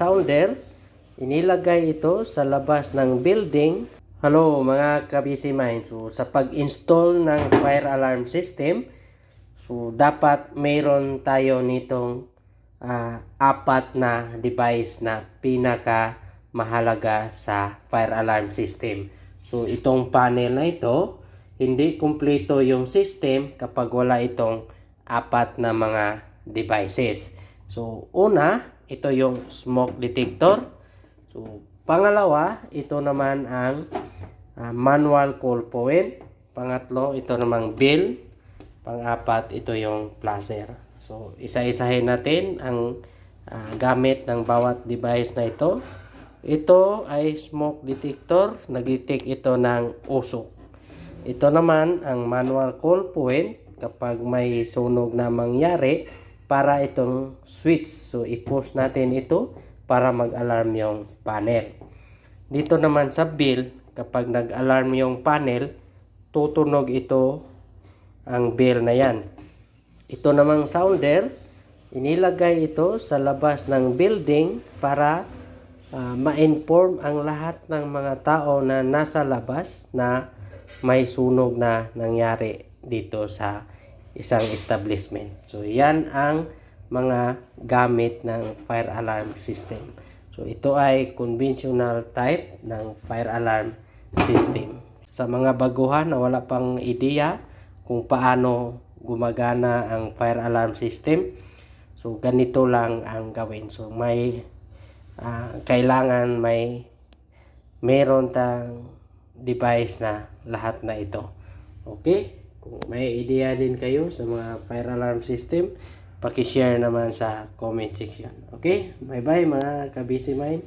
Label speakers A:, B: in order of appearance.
A: sounder, inilagay ito sa labas ng building. Hello mga ka-busy mind. So sa pag-install ng fire alarm system, so dapat mayroon tayo nitong apat na device na pinaka mahalaga sa fire alarm system. So itong panel na ito, hindi kumpleto yung system kapag wala itong apat na mga devices. So una, ito yung smoke detector. So pangalawa, ito naman ang manual call point. Pangatlo, ito namang bell. Pang-apat, ito yung flasher. So isa-isahin natin ang gamit ng bawat device na ito. Ito ay smoke detector, nag-detect ito ng usok. Ito naman ang manual call point kapag may sunog na mangyari para itong switch. So i-push natin ito para mag-alarm yung panel. Dito naman sa bell, kapag nag-alarm yung panel, tutunog ito ang bell na yan. Ito namang sounder, inilagay ito sa labas ng building para ma-inform ang lahat ng mga tao na nasa labas na may sunog na nangyari dito sa isang establishment. So yan ang mga gamit ng fire alarm system. So ito ay conventional type ng fire alarm system. Sa mga baguhan na wala pang ideya kung paano gumagana ang fire alarm system, so ganito lang ang gawin. So may kailangan meron tang device na lahat na ito. Okay? Kung may ideya din kayo sa mga fire alarm system, paki-share naman sa comment section. Okay? Bye-bye mga ka-busy mind.